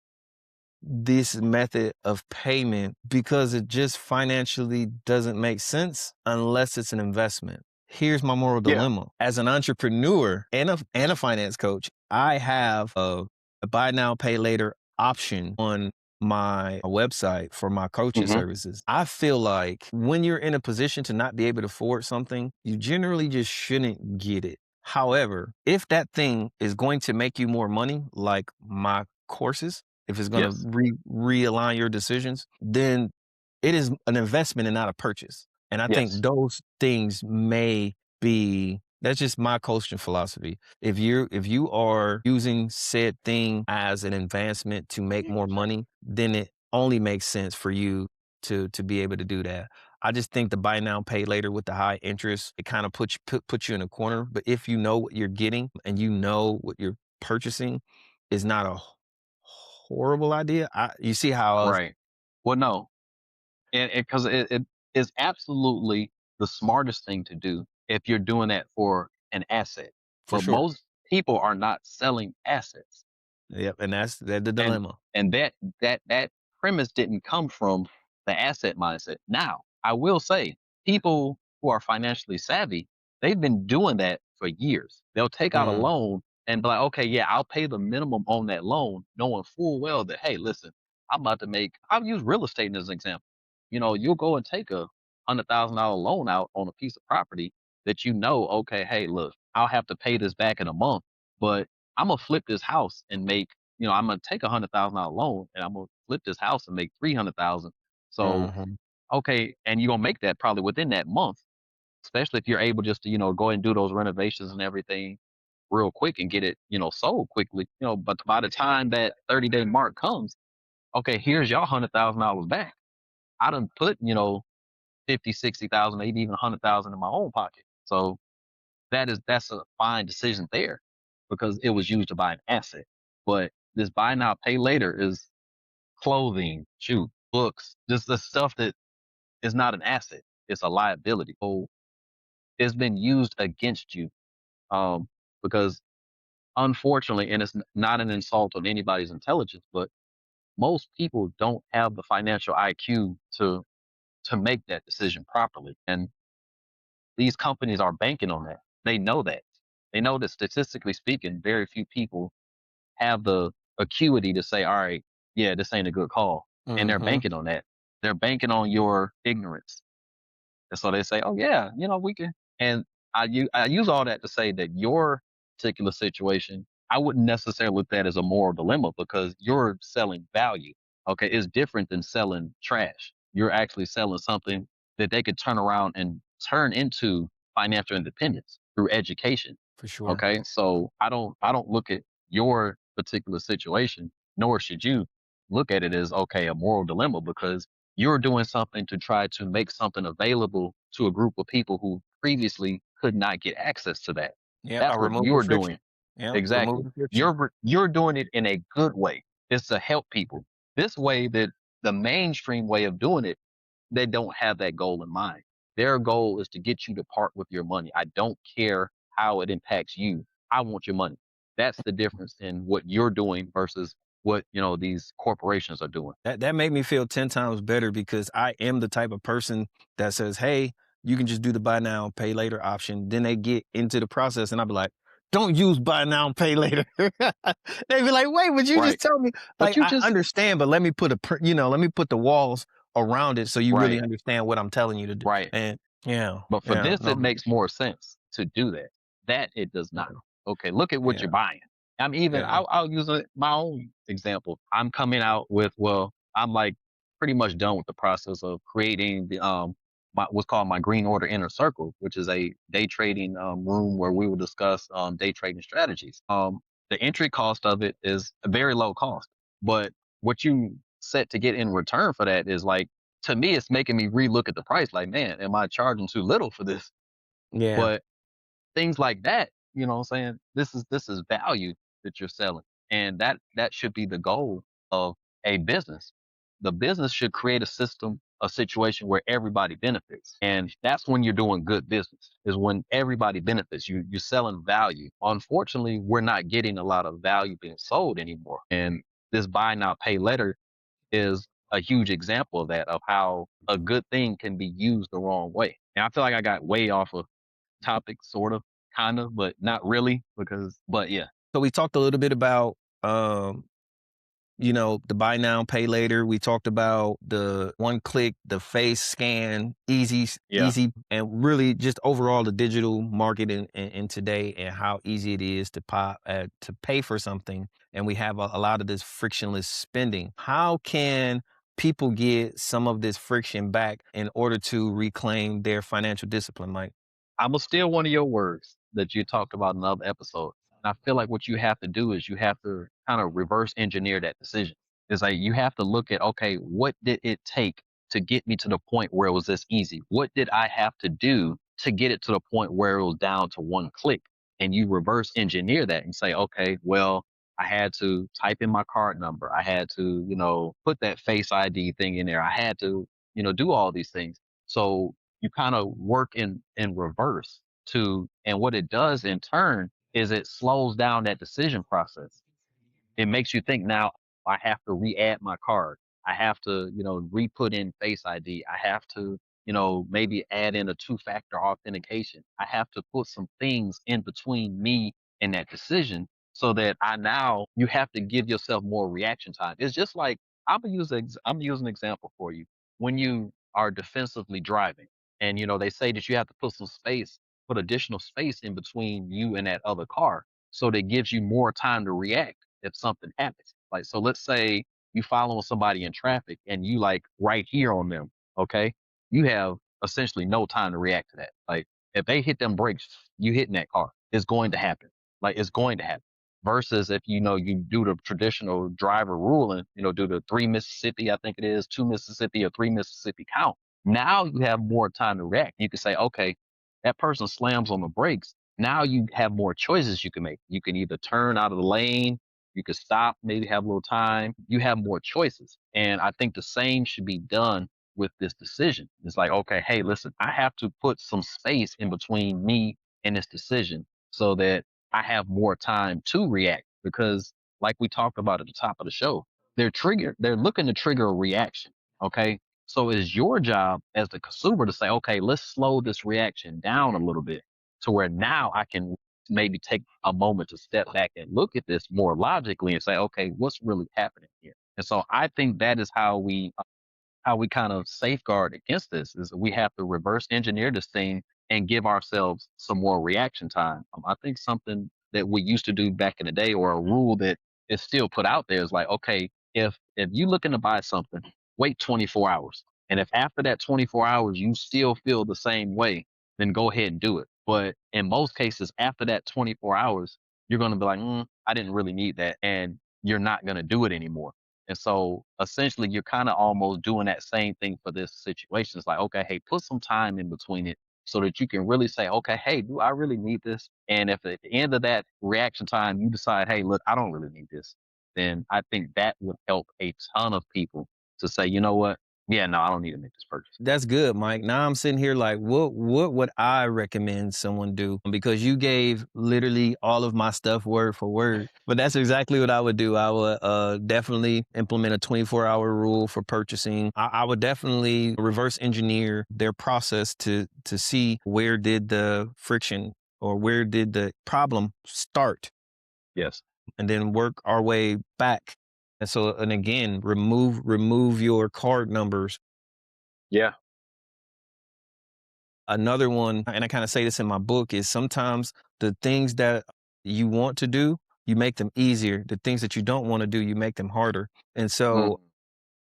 Speaker 1: this method of payment because it just financially doesn't make sense unless it's an investment. Here's my moral
Speaker 3: Yeah.
Speaker 1: dilemma. As an entrepreneur and a finance coach, I have a buy now, pay later option on my website for my coaching
Speaker 3: Hmm.
Speaker 1: services. I feel like when you're in a position to not be able to afford something, you generally just shouldn't get it. However, if that thing is going to make you more money, like my courses, if it's going to
Speaker 3: Yes.
Speaker 1: realign your decisions, then it is an investment and not a purchase. And I think
Speaker 3: Yes.
Speaker 1: those things may be, that's just my coaching philosophy. If you are using said thing as an advancement to make more money, then it only makes sense for you to be able to do that. I just think the buy now, pay later with the high interest, it kind of puts you in a corner. But if you know what you're getting and you know what you're purchasing is not a horrible idea. You see how
Speaker 3: Right. Well, no, and because it is absolutely the smartest thing to do if you're doing that for an asset.
Speaker 1: for
Speaker 3: But
Speaker 1: sure.
Speaker 3: most people are not selling assets.
Speaker 1: Yep, and that's the
Speaker 3: and
Speaker 1: dilemma.
Speaker 3: and that premise didn't come from the asset mindset. Now, I will say, people who are financially savvy, they've been doing that for years. They'll take out a
Speaker 1: Mm,
Speaker 3: loan and be like, okay, yeah, I'll pay the minimum on that loan, knowing full well that, hey, listen, I'm about to make. I'll use real estate as an example. You'll go and take $100,000 loan out on a piece of property that okay, hey, look, I'll have to pay this back in a month, but I'm gonna flip this house and make, I'm gonna take $100,000 loan and I'm gonna flip this house and make 300,000. So,
Speaker 1: mhm.
Speaker 3: okay, and you're gonna make that probably within that month, especially if you're able just to, go ahead and do those renovations and everything real quick and get it, sold quickly. But by the time that 30-day mark comes, okay, here's y'all $100,000 back. I done put, 50, 60,000, maybe even 100,000 in my own pocket. So that's a fine decision there because it was used to buy an asset. But this buy now, pay later is clothing, shoe, books, just the stuff that is not an asset. It's a liability. So it's been used against you. Um, because unfortunately, and it's not an insult on anybody's intelligence, but most people don't have the financial IQ to make that decision properly. And these companies are banking on that. They know that. They know that statistically speaking, very few people have the acuity to say, all right, yeah, this ain't a good call. And they're
Speaker 1: Mhm.
Speaker 3: banking on that. They're banking on your ignorance. And so they say, oh, yeah, we can. And I use all that to say that your particular situation, I wouldn't necessarily look at as a moral dilemma because you're selling value. Okay. It's different than selling trash. You're actually selling something that they could turn around and turn into financial independence through education.
Speaker 1: For sure.
Speaker 3: Okay. So I don't look at your particular situation, nor should you look at it as, okay, a moral dilemma because you're doing something to try to make something available to a group of people who previously could not get access to that.
Speaker 1: Yep, I
Speaker 3: That's what
Speaker 1: remove the
Speaker 3: you're
Speaker 1: friction.
Speaker 3: doing.
Speaker 1: Yep, remove
Speaker 3: Exactly.
Speaker 1: the friction.
Speaker 3: You're doing it in a good way. It's to help people. This way that the mainstream way of doing it, they don't have that goal in mind. Their goal is to get you to part with your money. I don't care how it impacts you. I want your money. That's the difference in what you're doing versus what, these corporations are doing.
Speaker 1: That made me feel 10 times better because I am the type of person that says, "Hey, you can just do the buy now, pay later option." Then they get into the process and I'll be like, "Don't use buy now, pay later." They be like, "Wait, would you just
Speaker 3: Right.
Speaker 1: tell me?"
Speaker 3: But
Speaker 1: Like,
Speaker 3: you
Speaker 1: I
Speaker 3: just
Speaker 1: understand, but let me put let me put the walls around it so you really
Speaker 3: right,
Speaker 1: understand what I'm telling you to do.
Speaker 3: right.
Speaker 1: And yeah,
Speaker 3: But for
Speaker 1: yeah,
Speaker 3: this,
Speaker 1: no,
Speaker 3: it makes more sense to do that. That it does not. Okay, look at what
Speaker 1: yeah,
Speaker 3: you're buying. I'm even.
Speaker 1: yeah.
Speaker 3: I'll use my own example. I'm coming out with I'm like pretty much done with the process of creating what's called my Green Order Inner Circle, which is a day trading room where we will discuss day trading strategies. The entry cost of it is a very low cost, but what you set to get in return for that is like to me, it's making me relook at the price. Like, man, am I charging too little for this?
Speaker 1: Yeah.
Speaker 3: But things like that, you know what I'm saying? This is value that you're selling. And that should be the goal of a business. The business should create a system, a situation where everybody benefits. And that's when you're doing good business, is when everybody benefits. You're selling value. Unfortunately, we're not getting a lot of value being sold anymore. And this buy now, pay later is a huge example of that, of how a good thing can be used the wrong way. And I feel like I got way off of topic, sort of, kind of, but not really, but yeah.
Speaker 1: So we talked a little bit about, the buy now, pay later. We talked about the one click, the face scan,
Speaker 3: Yeah.
Speaker 1: easy, and really just overall the digital market in today, and how easy it is to pay for something. And we have a lot of this frictionless spending. How can people get some of this friction back in order to reclaim their financial discipline, Mike?
Speaker 3: I'm gonna steal one of your words that you talked about in another episode. And I feel like what you have to do is you have to kind of reverse engineer that decision. It's like you have to look at, okay, what did it take to get me to the point where it was this easy? What did I have to do to get it to the point where it was down to one click? And you reverse engineer that and say, okay, well, I had to type in my card number. I had to, put that face ID thing in there. I had to, do all these things. So you kind of work in reverse and what it does in turn is it slows down that decision process. It makes you think, now I have to re-add my card. I have to, re-put in face ID. I have to, maybe add in a two-factor authentication. I have to put some things in between me and that decision, so that you have to give yourself more reaction time. It's just like, I'm gonna use an example for you. When you are defensively driving, and they say that you have to put additional space in between you and that other car, so that gives you more time to react if something happens. Like, so let's say you following somebody in traffic and you like right here on them, okay? You have essentially no time to react to that. Like, if they hit them brakes, you hitting that car. It's going to happen. Like, it's going to happen. Versus if you do the traditional driver ruling, do the 3 Mississippi, I think it is, 2 Mississippi or 3 Mississippi count. Now you have more time to react. You can say, okay, that person slams on the brakes. Now you have more choices you can make. You can either turn out of the lane, you could stop, maybe have a little time. You have more choices. And I think the same should be done with this decision. It's like, okay, hey, listen, I have to put some space in between me and this decision, so that I have more time to react. Because, like we talked about at the top of the show, they're looking to trigger a reaction. Okay. So it's your job as the consumer to say, okay, let's slow this reaction down a little bit, to where now I can maybe take a moment to step back and look at this more logically and say, okay, what's really happening here? And so I think that is how we kind of safeguard against this, is we have to reverse engineer this thing and give ourselves some more reaction time. I think something that we used to do back in the day, or a rule that is still put out there, is like, okay, if you looking to buy something, wait 24 hours. And if after that 24 hours you still feel the same way, then go ahead and do it. But in most cases, after that 24 hours, you're going to be like, I didn't really need that. And you're not going to do it anymore. And so essentially, you're kind of almost doing that same thing for this situation. It's like, okay, hey, put some time in between it, so that you can really say, okay, hey, do I really need this? And if at the end of that reaction time, you decide, hey, look, I don't really need this, then I think that would help a ton of people to say, you know what? Yeah, no, I don't need to make this purchase.
Speaker 1: That's good, Mike. Now I'm sitting here like, what would I recommend someone do? Because you gave literally all of my stuff word for word. But that's exactly what I would do. I would definitely implement a 24-hour rule for purchasing. I would definitely reverse engineer their process to see where did the friction, or where did the problem start,
Speaker 3: Yes.
Speaker 1: and then work our way back. And again, remove your card numbers.
Speaker 3: Yeah.
Speaker 1: Another one, and I kind of say this in my book, is sometimes the things that you want to do, you make them easier. The things that you don't want to do, you make them harder. And so
Speaker 3: Mhm.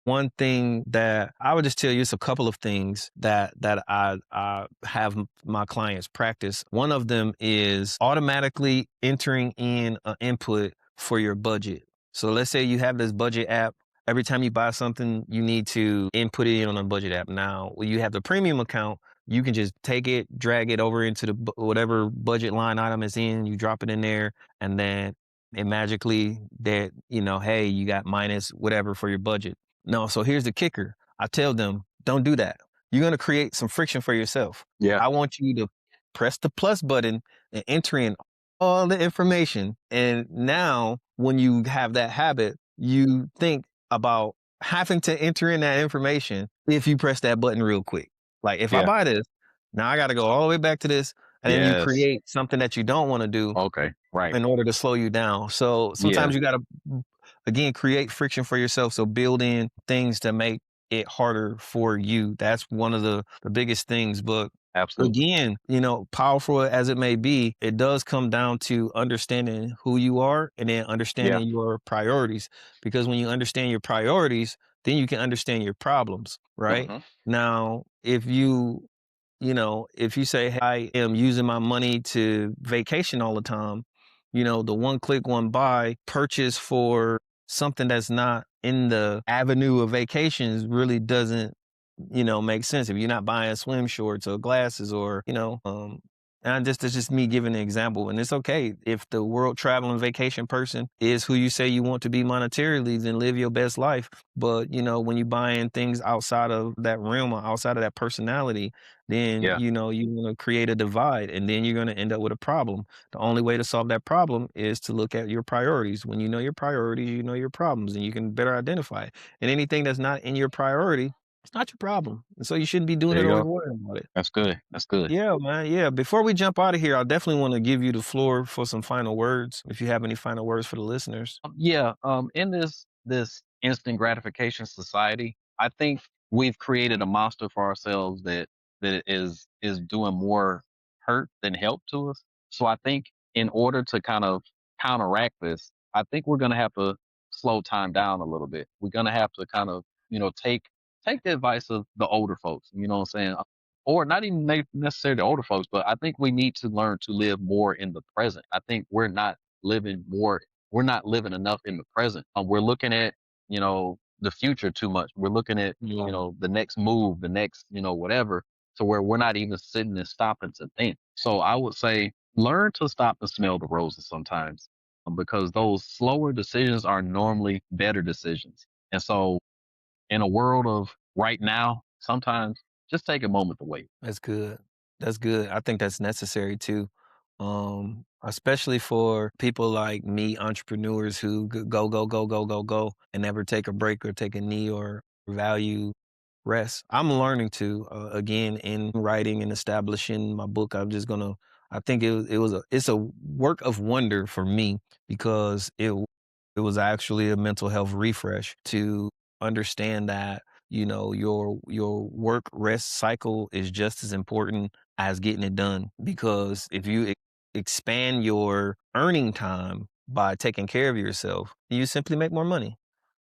Speaker 1: one thing that I would just tell you, it's a couple of things that I have my clients practice. One of them is automatically entering in an input for your budget. So let's say you have this budget app, every time you buy something, you need to input it in on a budget app. Now, when you have the premium account, you can just take it, drag it over into the whatever budget line item is in, you drop it in there, and then it magically that, hey, you got minus whatever for your budget. No, so here's the kicker. I tell them, don't do that. You're going to create some friction for yourself.
Speaker 3: Yeah.
Speaker 1: I want you to press the plus button and enter in all the information. And now, when you have that habit, you think about having to enter in that information if you press that button real quick. Like, if I
Speaker 3: Yeah.
Speaker 1: buy this, now I got to go all the way back to this. And then you
Speaker 3: Yes.
Speaker 1: create something that you don't want to do
Speaker 3: Okay. Right.
Speaker 1: in order to slow you down. So
Speaker 3: Yeah.
Speaker 1: sometimes you got to, again, create friction for yourself. So build in things to make it harder for you. That's one of the biggest things. But
Speaker 3: Absolutely.
Speaker 1: again, powerful as it may be, it does come down to understanding who you are and then
Speaker 3: Yeah.
Speaker 1: understanding your priorities. Because when you understand your priorities, then you can understand your problems, right?
Speaker 3: Hmm.
Speaker 1: Now, if you say, hey, I am using my money to vacation all the time, the one click, one buy purchase for something that's not in the avenue of vacations really doesn't, make sense. If you're not buying swim shorts or glasses or, and that's just me giving an example. And it's okay if the world traveling vacation person is who you say you want to be monetarily, then live your best life. But, when you buying things outside of that realm or outside of that personality, then
Speaker 3: Yeah.
Speaker 1: you're going to create a divide and then you're going to end up with a problem. The only way to solve that problem is to look at your priorities. When you know your priorities, you know your problems and you can better identify it. And anything that's not in your priority, it's not your problem. And so you shouldn't be doing
Speaker 3: There
Speaker 1: it
Speaker 3: you
Speaker 1: or
Speaker 3: go.
Speaker 1: worrying about it.
Speaker 3: That's good. That's good.
Speaker 1: Yeah, man. Yeah. Before we jump out of here, I definitely want to give you the floor for some final words. If you have any final words for the listeners.
Speaker 3: Yeah. In this instant gratification society, I think we've created a monster for ourselves that is doing more hurt than help to us. So I think in order to kind of counteract this, I think we're gonna have to slow time down a little bit. We're gonna have to kind of, take the advice of the older folks. You know what I'm saying? Or not even necessarily the older folks, but I think we need to learn to live more in the present. I think we're not living enough in the present. We're looking at, the future too much. We're looking at,
Speaker 1: Yeah.
Speaker 3: the next move, the next, whatever. So where we're not even sitting and stopping to think. So I would say learn to stop and smell the roses sometimes, because those slower decisions are normally better decisions. And so in a world of right now, sometimes just take a moment to wait.
Speaker 1: That's good. That's good. I think that's necessary too. Especially for people like me, entrepreneurs who go, go, go, go, go, go, and never take a break or take a knee or value rest. I'm learning to, again, in writing and establishing my book. I think it's a work of wonder for me because it was actually a mental health refresh to understand that your work rest cycle is just as important as getting it done because if you expand your earning time by taking care of yourself, you simply make more money,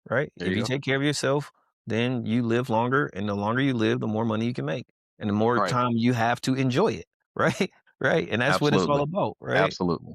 Speaker 1: right?
Speaker 3: There
Speaker 1: If
Speaker 3: you
Speaker 1: you
Speaker 3: go.
Speaker 1: take care of yourself, then you live longer, and the longer you live, the more money you can make, and the more
Speaker 3: Right.
Speaker 1: time you have to enjoy it, right? Right, and that's what it's all
Speaker 3: Absolutely.
Speaker 1: about, right?
Speaker 3: Absolutely.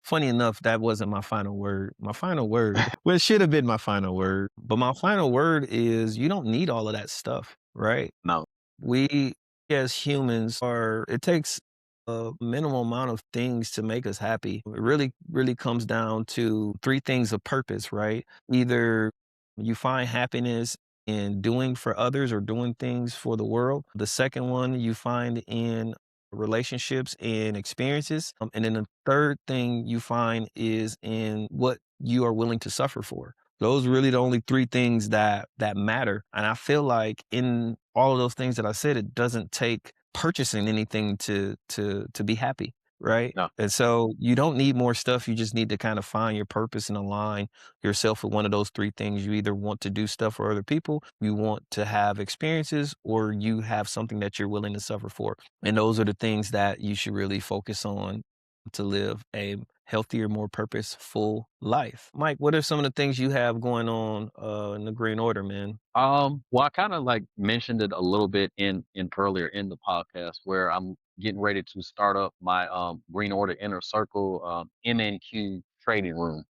Speaker 1: Funny enough, that wasn't my final word. My final word, well, it should have been my final word, but my final word is you don't need all of that stuff, right?
Speaker 3: No.
Speaker 1: We as humans it takes a minimal amount of things to make us happy. It really, really comes down to three things of purpose, right? Either you find happiness in doing for others or doing things for the world. The second one you find in relationships and experiences. And then the third thing you find is in what you are willing to suffer for. Those are really the only three things that matter. And I feel like in all of those things that I said, it doesn't take purchasing anything to be happy, right?
Speaker 3: No.
Speaker 1: And so you don't need more stuff. You just need to kind of find your purpose and align yourself with one of those three things. You either want to do stuff for other people, you want to have experiences, or you have something that you're willing to suffer for. And those are the things that you should really focus on to live a healthier, more purposeful life. Mike, what are some of the things you have going on in the Green Order, man?
Speaker 3: Well, I kind of like mentioned it a little bit in earlier in the podcast where I'm getting ready to start up my Green Order Inner Circle MNQ trading room.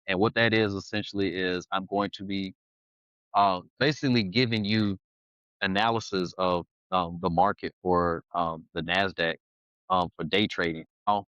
Speaker 3: And what that is essentially is I'm going to be basically giving you analysis of the market for the NASDAQ for day trading. Now,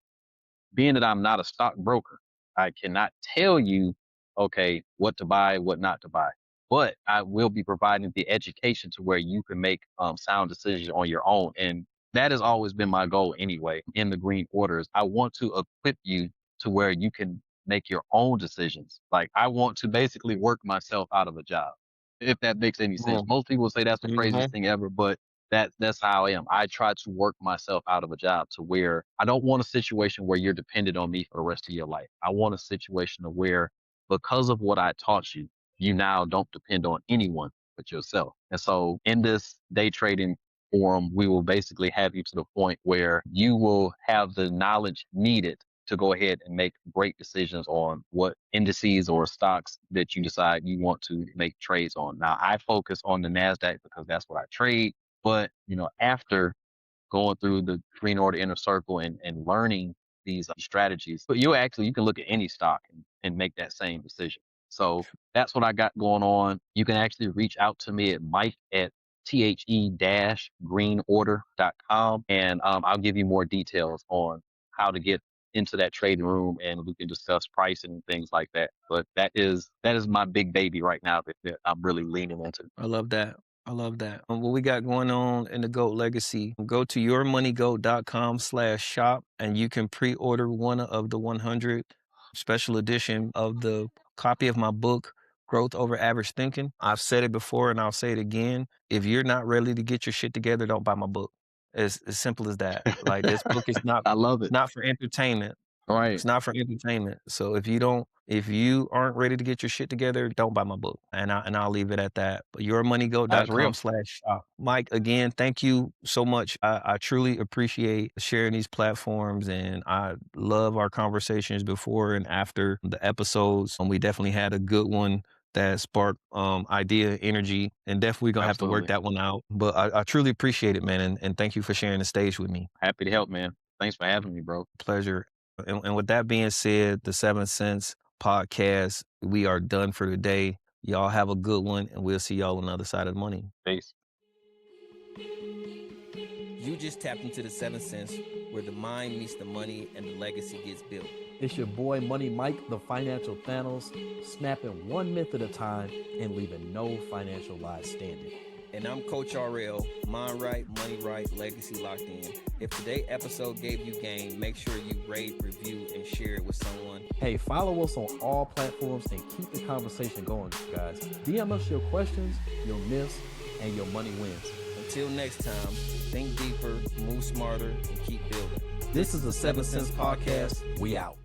Speaker 3: being that I'm not a stockbroker, I cannot tell you, okay, what to buy, what not to buy. But I will be providing the education to where you can make sound decisions on your own. And that has always been my goal anyway in the green orders. I want to equip you to where you can make your own decisions. Like I want to basically work myself out of a job, if that makes any sense.
Speaker 1: Mm,
Speaker 3: Most people say that's the craziest
Speaker 1: mhm.
Speaker 3: thing ever, but that's how I am. I try to work myself out of a job to where I don't want a situation where you're dependent on me for the rest of your life. I want a situation of where because of what I taught you, you now don't depend on anyone but yourself. And so in this day trading forum, we will basically have you to the point where you will have the knowledge needed to go ahead and make great decisions on what indices or stocks that you decide you want to make trades on. Now, I focus on the NASDAQ because that's what I trade. But, after going through the Green Order Inner Circle and learning these strategies, but you can look at any stock and make that same decision. So that's what I got going on. You can actually reach out to me at Mike at the-greenorder.com, and I'll give you more details on how to get into that trading room, and we can discuss pricing and things like that. But that is my big baby right now that I'm really leaning into.
Speaker 1: I love that. I love that. What we got going on in the GOAT Legacy, go to yourmoneygoat.com/shop and you can pre-order one of the 100 special edition of the copy of my book, Growth Over Average Thinking. I've said it before and I'll say it again. If you're not ready to get your shit together, don't buy my book. It's as simple as that. Like this book is not
Speaker 3: I love it.
Speaker 1: not for entertainment.
Speaker 3: Right.
Speaker 1: It's not for entertainment. So if you aren't ready to get your shit together, don't buy my book. And I'll leave it at that. But
Speaker 3: That's real.
Speaker 1: yourmoneygo.com/shop. Mike, again, thank you so much. I truly appreciate sharing these platforms and I love our conversations before and after the episodes. And we definitely had a good one that sparked idea, energy, and definitely gonna have to work
Speaker 3: Absolutely.
Speaker 1: that one out. But I truly appreciate it, man. And thank you for sharing the stage with me.
Speaker 3: Happy to help, man. Thanks for having me, bro.
Speaker 1: Pleasure. And with that being said, the 7 Cents podcast, we are done for today. Y'all have a good one, and we'll see y'all on the other side of the money.
Speaker 3: Peace.
Speaker 1: You just tapped into the 7 Cents, where the mind meets the money and the legacy gets built.
Speaker 2: It's your boy Money Mike, the financial Thanos, snapping one myth at a time and leaving no financial lies standing.
Speaker 1: And I'm Coach RL, mind right, money right, legacy locked in. If today's episode gave you game, make sure you rate, review, and share it with someone.
Speaker 2: Hey, follow us on all platforms and keep the conversation going, guys. DM us your questions, your myths, and your money wins.
Speaker 1: Until next time, think deeper, move smarter, and keep building.
Speaker 2: This is the 7 Cents Podcast. We out.